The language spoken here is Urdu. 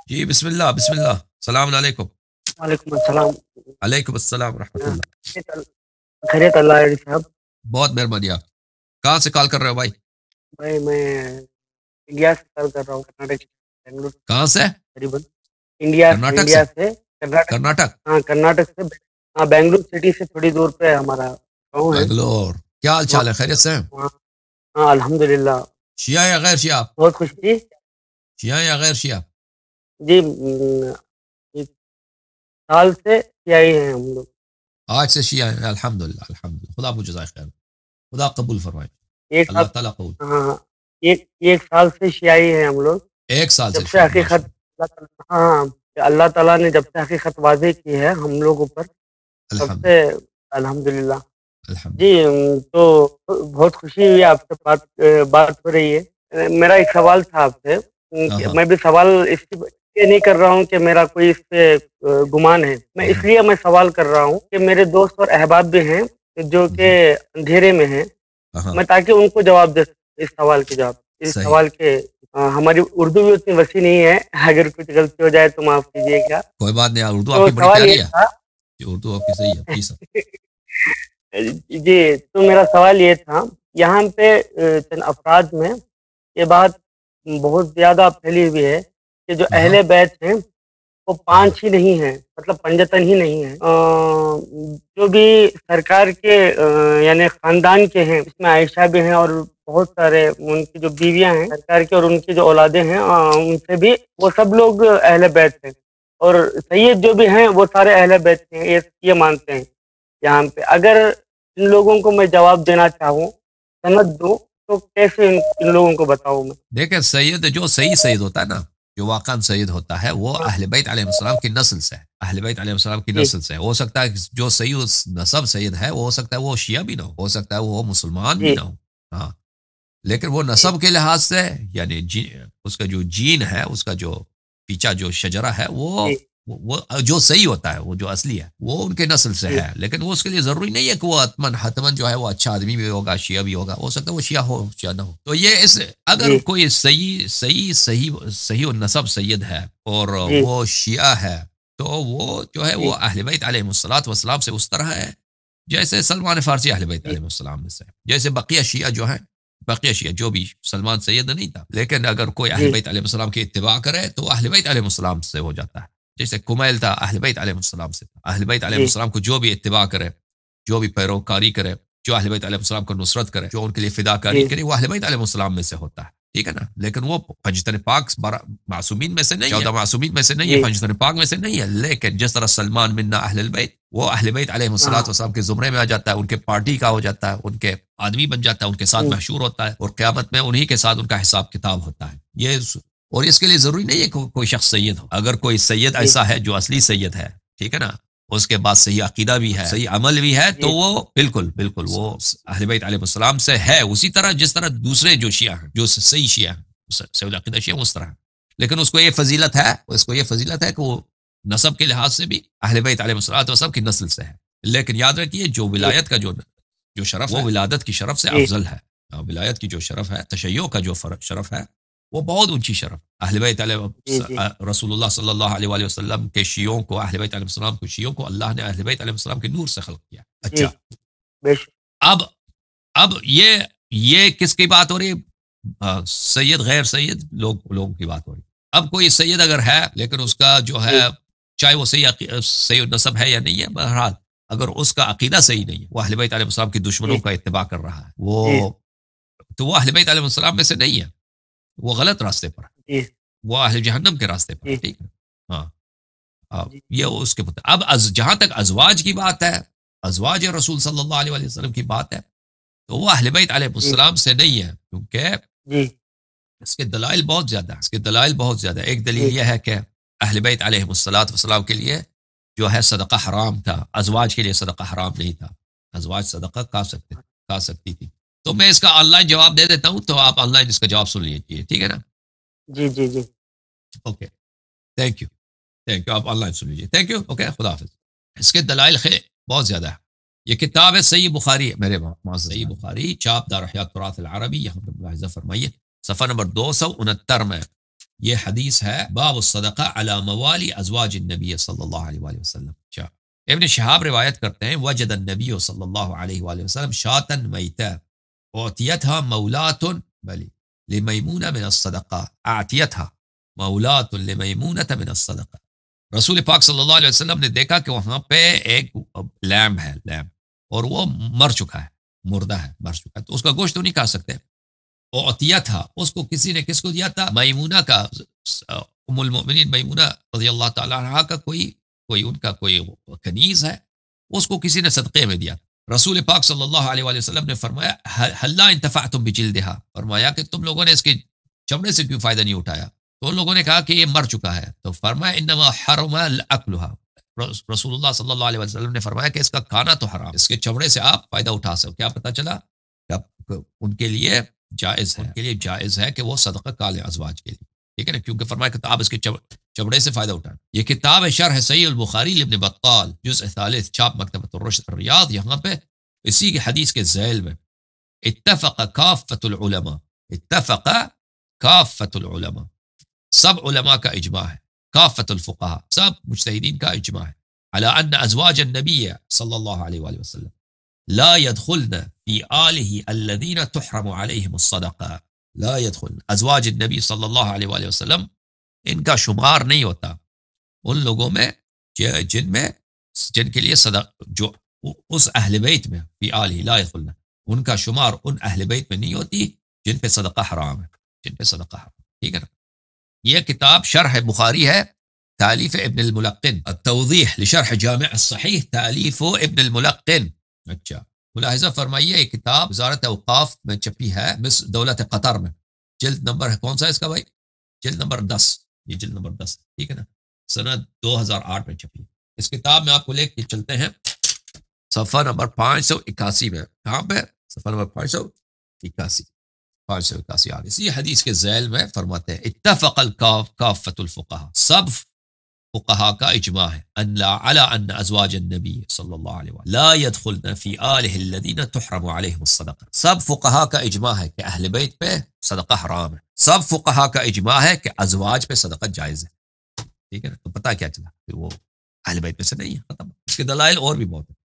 جی بسم اللہ بسم اللہ، السلام علیکم۔ وعلیکم السلام۔ علیکم السلام ورحمۃ اللہ۔ خیریت اللہ علیہ صاحب۔ بہت مہربانی آپ، کہاں سے کال کر رہے ہو بھائی؟ بھائی میں انڈیا سے کال کر رہا ہوں، کرناٹک بنگلور کہاں سے؟ قریباً۔ انڈیا کرناٹک سے؟ انڈیا سے کرناٹک۔ کرناٹک؟ ہاں کرناٹک سے، ہاں بنگلور سٹی سے تھوڑی دور پہ ہمارا گاؤں ہے بنگلور، کیا حال چال ہے؟ خیریت سے ہیں؟ وہاں۔ ہاں الحمد للہ، شیعہ یا غیر شیعہ؟ بہت خوشی تھی شیعہ یا غیر شیعہ؟ جی۔ ایک سال سے آئی ہیں ہم لوگ۔ آج سے شیعہ ہیں، الحمدللہ الحمدللہ، خدا آپ کو جزائے خیر، خدا قبول فرمائے، ایک اللہ سال، تعالیٰ قبول۔ ہاں ایک سال سے شیعی ہیں ہم لوگ، ایک سال سے جب سے شیعہ، حقیقت ماشاء ہاں اللہ تعالیٰ نے جب سے حقیقت واضح کی ہے ہم لوگوں پر، اللہ، تب الحمد سے الحمدللہ۔ الحمد جی تو بہت خوشی ہوئی آپ سے بات ہو رہی ہے۔ میرا ایک سوال تھا آپ سے، کہ ہاں میں بھی سوال اس لیے نہیں کر رہا ہوں کہ میرا کوئی اس پہ گمان ہے، میں اس لیے میں سوال کر رہا ہوں کہ میرے دوست اور احباب بھی ہیں جو کہ اندھیرے میں ہیں، ہاں، میں تاکہ ان کو جواب دے سکوں اس سوال کے جواب، اس صحیح، سوال کے۔ ہماری اردو بھی اتنی وسیع نہیں ہے، اگر کچھ غلطی ہو جائے تو معاف کیجیے گا۔ کوئی بات نہیں، اردو آپ تو کی بڑی سوال یہ پیاری ہے، تھا جی اردو آپ کی صحیح ہے جی سر۔ جی تو میرا سوال یہ تھا، یہاں پہ چند افراد میں یہ بات بہت زیادہ پھیلی ہوئی ہے کہ جو اہل بیت ہیں وہ پانچ ہی نہیں ہیں، مطلب پنجتن ہی نہیں ہیں، جو بھی سرکار کے یعنی خاندان کے ہیں، اس میں عائشہ بھی ہیں اور بہت سارے ان کی جو بیویاں ہیں سرکار کی اور ان کی جو اولادیں ہیں ان سے بھی، وہ سب لوگ اہل بیت ہیں، اور سید جو بھی ہیں وہ سارے اہل بیت ہیں، یہ مانتے ہیں یہاں پہ۔ اگر ان لوگوں کو میں جواب دینا چاہوں، سند دوں، تو کیسے ان لوگوں کو بتاؤں میں؟ دیکھیں سید، جو صحیح سید ہوتا ہے نا، جو واقعا سید ہوتا ہے، وہ ہاں، اہل بیت علیہ السلام کی نسل سے ہے، اہل بیت علیہ السلام کی جی نسل سے ہے۔ ہو سکتا ہے کہ جو صحیح نسب سید ہے، وہ ہو سکتا ہے وہ شیعہ بھی نہ ہو سکتا ہے وہ مسلمان بھی جی نہ ہو، ہاں، لیکن وہ جی نسب کے لحاظ سے، یعنی اس کا جو جین ہے، اس کا جو پیچھا جو شجرہ ہے، جی وہ جو صحیح ہوتا ہے، وہ جو اصلی ہے، وہ ان کے نسل سے جی ہے، لیکن وہ اس کے لیے ضروری نہیں ہے کہ وہ حتمن جو ہے وہ اچھا آدمی بھی ہوگا، شیعہ بھی ہوگا، ہو سکتا ہے وہ شیعہ ہو شیعہ نہ ہو۔ تو یہ اگر جی کوئی صحیح نسب سید ہے اور جی وہ شیعہ ہے، تو وہ جو ہے جی وہ اہل بیت علیہ الصلوۃ والسلام سے اس طرح ہے جیسے سلمان فارسی اہل بیت جی علیہ السلام میں سے، جیسے بقیہ شیعہ جو ہیں، بقیہ شیعہ جو بھی، سلمان سید نہیں تھا، لیکن اگر کوئی اہل جی بیت علیہ السلام کی اتباع کرے تو اہل بیت علیہ السلام سے ہو جاتا ہے، جیسے کمیل تھا اہل بیت علیہ السلام سے تھا، اہل بیت علیہ جی السلام کو جو بھی اتباع کرے، جو بھی پیروکاری کرے، جو اہل بیت علیہ السلام کو نصرت کرے، جو ان کے لیے فداکاری جی کرے، وہ اہل بیت علیہ السلام میں سے ہوتا ہے، ٹھیک ہے نا؟ لیکن وہ پنجتن پاک معصومین میں سے نہیں ہے، 14 معصومین میں سے نہیں ہے، جی پنجتن پاک میں سے نہیں ہے، لیکن جس طرح سلمان منا اہل البیت، وہ اہل بیت علیہ ہاں السلام کے زمرے میں آ جاتا ہے، ان کے پارٹی کا ہو جاتا ہے، ان کے آدمی بن جاتا ہے، ان کے ساتھ محشور ہوتا ہے، اور قیامت میں انہی کے ساتھ ان کا حساب کتاب ہوتا ہے۔ یہ اور اس کے لیے ضروری نہیں ہے کہ کوئی شخص سید ہو، اگر کوئی سید جی ایسا ہے جو اصلی سید ہے، ٹھیک ہے نا، اس کے بعد صحیح عقیدہ بھی ہے، صحیح عمل بھی ہے، تو جی وہ بالکل بالکل وہ اہل بیت علیہ السلام سے ہے، اسی طرح جس طرح دوسرے جو شیعہ ہیں، جو صحیح شیعہ ہیں، صحیح العقیدہ شیعہ اس طرح ہے، لیکن اس کو یہ فضیلت ہے کہ وہ نسب کے لحاظ سے بھی اہل بیت علیہ السلام کی نسل سے ہے، لیکن یاد رکھیے جو جی ولایت کا جو شرف ہے، وہ ولادت کی شرف سے جی افضل ہے، ولایت کی جو شرف ہے، تشیع کا جو شرف ہے، وہ بہت اونچی شرف۔ اہل بیت جی جی رسول اللہ صلی اللہ علیہ وآلہ وسلم کے شیعوں کو، اہل بیت علیہ السلام کے شیعوں کو اللہ نے اہل بیت علیہ السلام کے نور سے خلق کیا۔ جی اچھا، بے شک اب یہ کس کی بات ہو رہی ہے؟ سید غیر سید لوگوں کی بات ہو رہی ہے۔ اب کوئی سید اگر ہے لیکن اس کا جو ہے، جی چاہے وہ صحیح نسب ہے یا نہیں ہے، بہرحال اگر اس کا عقیدہ صحیح نہیں ہے، وہ اہل بیت علیہ السلام کی جی دشمنوں کا اتباع کر رہا ہے، جی تو وہ اہل بیت علیہ السلام میں سے نہیں ہے، وہ غلط راستے پر ہے، جی وہ اہل جہنم کے راستے پر ہے، جی ٹھیک ہے؟ ہاں، جی یہ اس کے اب جہاں تک ازواج کی بات ہے، ازواج رسول صلی اللہ علیہ وآلہ وسلم کی بات ہے، تو وہ اہل بیت علیہ جی السلام سے نہیں ہے، کیونکہ جی اس کے دلائل بہت زیادہ ہیں، اس کے دلائل بہت زیادہ ہیں۔ ایک جی دلیل یہ ہے کہ اہل بیت علیہ السلام کے لیے جو ہے صدقہ حرام تھا، ازواج کے لیے صدقہ حرام نہیں تھا، ازواج صدقہ کھا سکتی تھی۔ تو میں اس کا آن لائن جواب دے دیتا ہوں، تو آپ آن لائن اس کا جواب سن لیجیے، ٹھیک ہے نا؟ جی جی جی اوکے، تھینک یو، آپ آن لائن سن لیجیے، تھینک یو، اوکے، خدا حافظ۔ اس کے دلائل بہت زیادہ ہے۔ یہ کتاب ہے صحیح بخاری، میرے معزز صحیح بخاری، چاپ دار احیاء التراث العربی، یہاں پہ ملاحظہ فرمائیے صفحہ نمبر 269 میں یہ حدیث ہے باب الصدقہ علی موالی ازواج النبی صلی اللہ علیہ وآلہ وسلم. اچھا، ابن شہاب روایت کرتے ہیں وجد النبی صلی اللہ علیہ وآلہ وسلم شاتا میتا اعطیتها مولاة بلی لمیمونہ من الصدقہ اعطیتها مولاة لمیمونہ من الصدقہ. رسول پاک صلی اللہ علیہ وسلم نے دیکھا کہ وہاں پہ ایک لیمب ہے، لیمب، اور وہ مر چکا ہے، مردہ ہے، مر چکا ہے، تو اس کا گوشت تو نہیں کھا سکتے. اعطیتها اس کو کسی نے کس کو دیا تھا؟ میمونہ کا، ام المؤمنین میمونہ رضی اللہ تعالیٰ عنہ کا کوئی ان کا کوئی کنیز ہے، اس کو کسی نے صدقے میں دیا. رسول پاک صلی اللہ علیہ وآلہ وسلم نے فرمایا حلا انتفعتم بجلدها، فرمایا کہ تم لوگوں نے اس کے چمڑے سے کیوں فائدہ نہیں اٹھایا؟ تو ان لوگوں نے کہا کہ یہ مر چکا ہے، تو فرمایا انما حرم الاکلها. رسول اللہ صلی اللہ علیہ وسلم نے فرمایا کہ اس کا کھانا تو حرام، اس کے چمڑے سے آپ فائدہ اٹھا سکو. کیا پتہ چلا کہ ان کے لیے جائز ہے، ان کے لیے جائز ہے کہ وہ صدقہ کالے ازواج کے لیے، ٹھیک ہے نا، کیونکہ فرمایا کہ آپ اس کے چمڑے سے فائدہ اٹھائیں. یہ کتاب ہے شرح صحیح البخاری لابن بطال، جزء ثالث، چھاپ مکتبۃ الرشد الریاض. یہاں پہ اسی کی حدیث کے ذیل میں اتفق کافۃ العلماء، اتفق کافۃ العلماء، سب علماء کا اجماع ہے، کافۃ الفقہاء، سب مجتہدین کا اجماع ہے، علی ان ازواج النبی صلی اللہ علیہ وآلہ وسلم لا يدخلن في آلہ الذین تحرم علیہم الصدقہ. لا يدخلن ازواج النبی صلی اللہ علیہ وآلہ وسلم ان کا شمار نہیں ہوتا ان لوگوں میں جن کے لیے جو اس اہل بیت میں، فی آلہ لا يدخلن، ان کا شمار ان اہل بیت میں نہیں ہوتی جن پہ صدقہ حرام ہے، جن پہ صدقہ حرام، ٹھیک ہے نا. یہ کتاب شرح بخاری ہے، تالیف ابن الملقن، التوضیح لشرح جامع الصحیح، تالیف ابن الملقن. اچھا، ملاحظہ فرمائیے یہ کتاب وزارت اوقاف میں چھپی ہے، مصر دولت قطر میں. جلد نمبر ہے کون سا اس کا بھائی؟ جلد نمبر 10، یہ جلد نمبر 10، ٹھیک ہے نا، سنہ 2008 میں چھپی. اس کتاب میں آپ کو لے کے چلتے ہیں صفحہ نمبر 581 میں. کہاں پہ؟ صفحہ نمبر 581 آگے. اسی حدیث کے ذیل میں فرماتے ہیں اتفق کافۃ الفقہاء، سب فقہاء کا اجماع ہے علی ان ازواج النبی صلی اللہ علیہ وسلم لا يدخلن فی آلہ الذین تحرم علیہم الصدقہ. سب فقہاء کا اجماع ہے کہ اہل بیت پہ صدقہ حرام ہے، سب فقہاء کا اجماع ہے کہ ازواج پہ صدقہ جائز ہے، ٹھیک ہے نا. تو پتہ کیا چلا کہ وہ اہل بیت میں سے نہیں ہے، ختم. اس کے دلائل اور بھی بہت ہیں.